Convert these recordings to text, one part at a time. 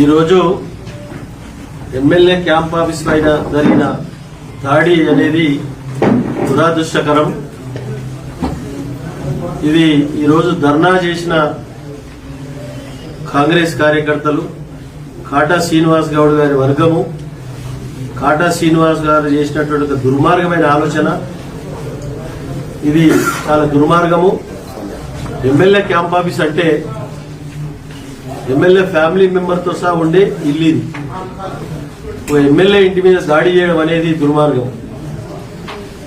ఈరోజు MLA camp office పైన జరిగిన దాడి అనేది దురదృష్టకరం. ఇది ఈరోజు ధర్నా చేసిన కాంగ్రెస్ కార్యకర్తలు, కాటా శ్రీనివాస్ గౌడ్ గారి వర్గము, కాటా శ్రీనివాస్ గారు చేసినటువంటి ఒక దుర్మార్గమైన ఆలోచన. ఇది చాలా దుర్మార్గము. ఎమ్మెల్యే క్యాంప్ ఆఫీస్ అంటే ఎమ్మెల్యే ఫ్యామిలీ మెంబర్తో సహా ఉండే ఇల్లు. ఇది ఓ ఎమ్మెల్యే ఇంటి మీద దాడి చేయడం అనేది దుర్మార్గం.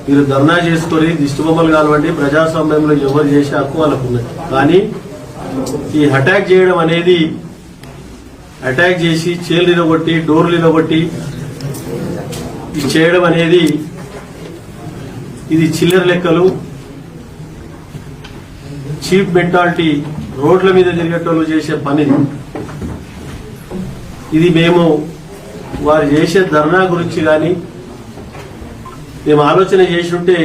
మీరు ధర్నా చేసుకొని దిష్టిబొమ్మలు కానివ్వండి, ప్రజాస్వామ్యంలో ఎవరు చేసే హక్కు వాళ్ళకు ఉన్నది. కానీ ఈ అటాక్ చేయడం అనేది, అటాక్ చేసి చైర్లు ఇరగొట్టి, డోర్లు ఇరగొట్టి ఇది చేయడం అనేది ఇది చిల్లర లెక్కలు, చీప్ మెంటాలిటీ, రోడ్ల మీద తిరిగేటోళ్ళు చేసే పని. ఇది మేము వారు చేసే ధర్నా గురించి కానీ మేము ఆలోచన చేసి ఉంటే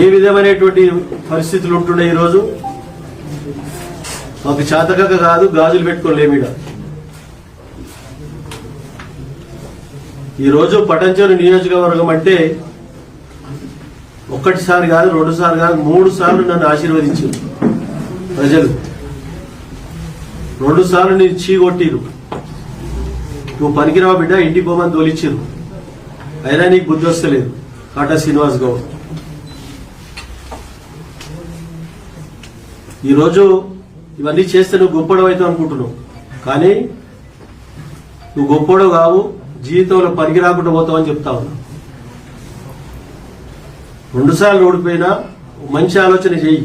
ఏ విధమైనటువంటి పరిస్థితులు ఉంటుండే. ఈరోజు మాకు చాతకక కాదు, గాజులు పెట్టుకోలేమిడ. ఈరోజు పటంచెరు నియోజకవర్గం అంటే ఒక్కటిసారి కాదు, 2 సార్లు కాదు, 3 సార్లు నన్ను ఆశీర్వదించారు ప్రజలు. 2 సార్లు నేను చీగొట్టిరు, నువ్వు పనికిరావు బిడ్డ, ఇంటికి పోమని తోలిచ్చిరు. అయినా నీకు బుద్ధి వస్తలేదు కాటా శ్రీనివాస్ గౌడ్. ఈరోజు ఇవన్నీ చేస్తే నువ్వు గొప్పడవు అవుతావు అనుకుంటున్నావు. కానీ నువ్వు గొప్పడవు కావు, జీవితంలో పనికి రాకుండా పోతావని చెప్తా ఉన్నా. 2 సార్లు ఓడిపోయినా మంచి ఆలోచన చేయి.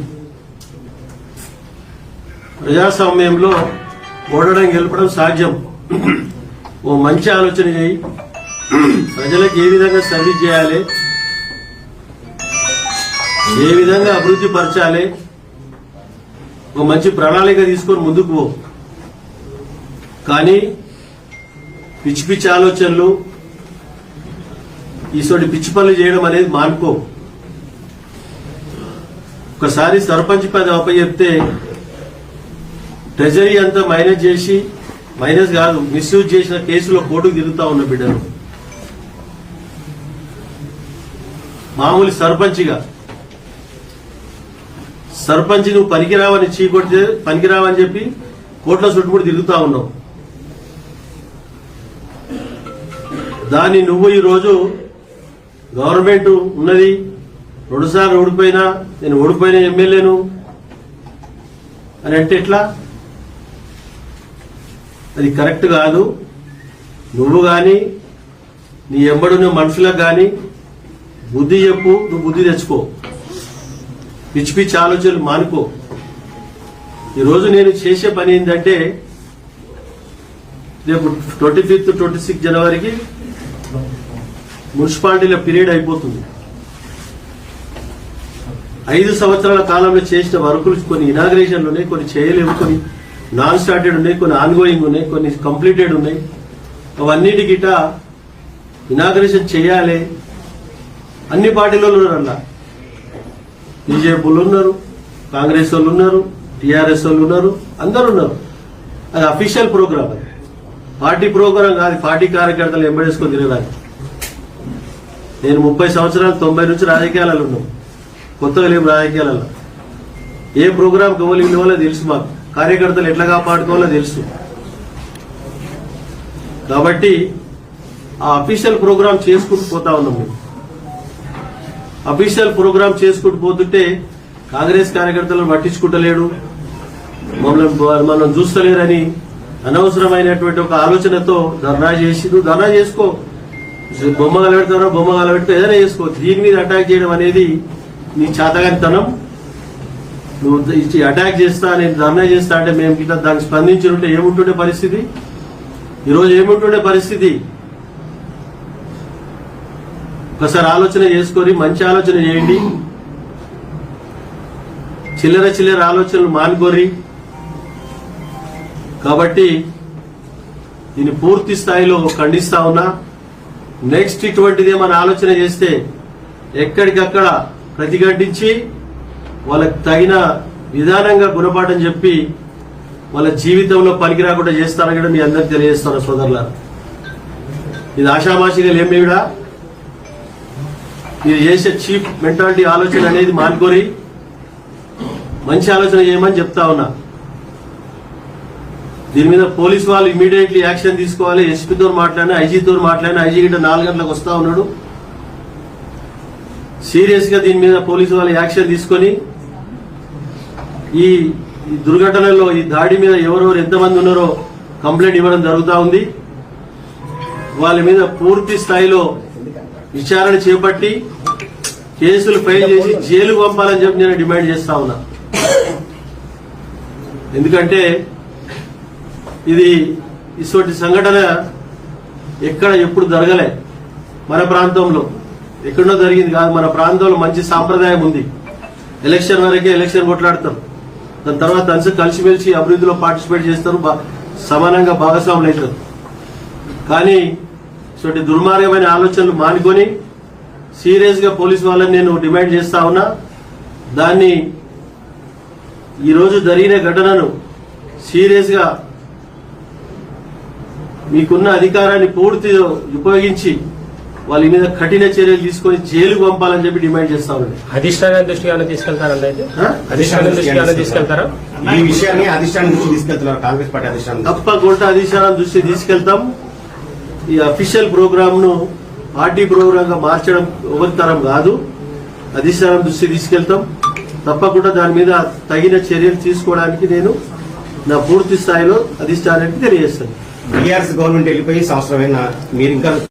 ప్రజాస్వామ్యంలో ఓడడం గెలపడం సాధ్యం. ఓ మంచి ఆలోచన చేయి. ప్రజలకు ఏ విధంగా సర్వీస్ చేయాలి, ఏ విధంగా అభివృద్ధి పరచాలి, ఒక మంచి ప్రణాళిక తీసుకొని ముందుకు పో. కానీ పిచ్చి పిచ్చి ఆలోచనలు, ఈసోటి పిచ్చి పనులు చేయడం అనేది మానుకో. ఒకసారి సర్పంచ్ పది అప్పచెప్తే ట్రెజరీ అంతా మైనస్ చేసి, మైనస్ కాదు మిస్యూజ్ చేసిన కేసులో కోర్టుకు తిరుగుతా ఉన్న బిడ్డను. మామూలు సర్పంచ్గా సర్పంచ్ నువ్వు పనికిరావని చీకొడితే పనికిరావని చెప్పి కోర్టులో చుట్టుముడి తిరుగుతా ఉన్నావు. దాన్ని నువ్వు ఈరోజు గవర్నమెంట్ ఉన్నది, 2 సార్లు ఓడిపోయినా, నేను ఓడిపోయిన ఎమ్మెల్యేను అని అంటే ఎట్లా? అది కరెక్ట్ కాదు. నువ్వు కానీ నీ ఎంబడున్న మనుషులకు కానీ బుద్ధి చెప్పు, నువ్వు బుద్ధి తెచ్చుకో. పిచ్చి పిచ్చి ఆలోచనలు మానుకో. ఈరోజు నేను చేసే పని ఏంటంటే, రేపు 25th 26 జనవరికి మున్సిపాలిటీల పీరియడ్ అయిపోతుంది. 5 సంవత్సరాల కాలంలో చేసిన వర్కులు కొన్ని ఇనాగ్రేషన్లు ఉన్నాయి, కొన్ని చేయలేవు, కొన్ని నాన్ స్టార్టెడ్ ఉన్నాయి, కొన్ని ఆన్గోయింగ్ ఉన్నాయి, కొన్ని కంప్లీటెడ్ ఉన్నాయి. అవన్నిటికిట ఇనాగ్రేషన్ చేయాలి. అన్ని పార్టీలలో ఉన్నారు. అలా బీజేపీ వాళ్ళు ఉన్నారు, కాంగ్రెస్ వాళ్ళు ఉన్నారు, టీఆర్ఎస్ వాళ్ళు ఉన్నారు, అందరు ఉన్నారు. అది అఫీషియల్ ప్రోగ్రామ్, అది పార్టీ ప్రోగ్రాం కాదు. పార్టీ కార్యకర్తలు ఎంబడేసుకొని తిరగడానికి. నేను 30 సంవత్సరాలు 90 నుంచి రాజకీయాలలో ఉన్నాను. కొత్తగా లేవు రాజకీయాలలో. ఏ ప్రోగ్రాం కవలింగ్ వాళ్ళో తెలుసు, మాకు కార్యకర్తలు ఎట్లా కాపాడుకోవాలో తెలుసు. కాబట్టి ఆ అఫీషియల్ ప్రోగ్రాం చేసుకుంటూ పోతా ఉన్నాం. మేము అఫీషియల్ ప్రోగ్రాం చేసుకుంటూ పోతుంటే కాంగ్రెస్ కార్యకర్తలను పట్టించుకుంటలేడు, మనం చూస్తలేరని అనవసరమైనటువంటి ఒక ఆలోచనతో ధర్నా చేసి, నువ్వు ధర్నా చేసుకో, బొమ్మ కలబెడతారో బొమ్మ కలబెడితే ఏదైనా చేసుకో. దీని మీద అటాక్ చేయడం అనేది నీ చేతగానితనం. నువ్వు అటాక్ చేస్తా, నేను ధర్నా చేస్తా అంటే మేము గిట్లా దానికి స్పందించుంటే ఏముంటుండే పరిస్థితి? ఈరోజు ఏముంటుండే పరిస్థితి? ఒకసారి ఆలోచన చేసుకొని మంచి ఆలోచన చేయండి. చిల్లర చిల్లర ఆలోచనలు మానుకోరి. కాబట్టి దీన్ని పూర్తి స్థాయిలో ఖండిస్తా ఉన్నా. నెక్స్ట్ ఇటువంటిదే మన ఆలోచన చేస్తే ఎక్కడికక్కడ ప్రతిఘటించి వాళ్ళకి తగిన విధానంగా గుణపాఠం చెప్పి వాళ్ళ జీవితంలో పనికి రాకుండా చేస్తారని కూడా మీ అందరికి తెలియజేస్తాను సోదరులారా. ఇది ఆషామాషిగా లేమిడా మీరు చేసే చీప్ మెంటాలిటీ ఆలోచన అనేది మానుకొని మంచి ఆలోచన చేయమని చెప్తా ఉన్నా. దీని మీద పోలీసు వాళ్ళు ఇమీడియట్లీ యాక్షన్ తీసుకోవాలి. ఎస్పీతో మాట్లాడినా, ఐజీతో మాట్లాడినా, ఐజీ గిట్ట 4 గంటలకు వస్తా ఉన్నాడు. సీరియస్ గా దీని మీద పోలీసు వాళ్ళు యాక్షన్ తీసుకొని ఈ దుర్ఘటనలో ఈ దాడి మీద ఎవరెవరు ఎంతమంది ఉన్నారో కంప్లైంట్ ఇవ్వడం జరుగుతూ ఉంది. వాళ్ళ మీద పూర్తి స్థాయిలో విచారణ చేపట్టి కేసులు ఫైల్ చేసి జైలుకు పంపాలని చెప్పి నేను డిమాండ్ చేస్తా ఉన్నా. ఎందుకంటే ఇది ఇటువంటి సంఘటన ఎక్కడ ఎప్పుడు జరగలే. మన ప్రాంతంలో ఎక్కడో జరిగింది కాదు. మన ప్రాంతంలో మంచి సాంప్రదాయం ఉంది. ఎలక్షన్ వరకే ఎలక్షన్ కొట్లాడతారు. దాని తర్వాత అంతా కలిసిమెలిసి అభివృద్ధిలో పార్టిసిపేట్ చేస్తారు, సమానంగా భాగస్వాములు అవుతారు. కానీ ఇటువంటి దుర్మార్గమైన ఆలోచనలు మానుకొని సీరియస్ గా పోలీసు వాళ్ళని నేను డిమాండ్ చేస్తా ఉన్నా. దాన్ని ఈరోజు జరిగిన ఘటనను సీరియస్ గా మీకున్న అధికారాన్ని పూర్తి ఉపయోగించి వాళ్ళ మీద కఠిన చర్యలు తీసుకొని జైలుకు పంపాలని చెప్పి డిమాండ్ చేస్తా ఉన్నాను. అధిష్టానం దృష్టికి తీసుకెళ్తారండి. అయితే అధిష్టానం దృష్టికి తీసుకెళ్తారా? ఈ విషయాన్ని అధిష్టానం దృష్టికి తీసుకెళ్తున్నారు కాంగ్రెస్ పార్టీ అధిష్టానం. తప్పకుండా అధిష్టానం దృష్టికి తీసుకెళ్తాం. ఈ అఫీషియల్ ప్రోగ్రామ్ ను పార్టీ ప్రోగ్రామ్ గా మార్చడం ఎవరి తరం కాదు. అధిష్టానం దృష్టికి తీసుకెళ్తాం. తప్పకుండా దాని మీద తగిన చర్యలు తీసుకోవడానికి నేను నా పూర్తి స్థాయిలో అధిష్టానానికి తెలియజేస్తాను. టీఆర్ఎస్ గవర్నమెంట్ వెళ్ళిపోయి సంవత్సరమైన మీరు ఇంకా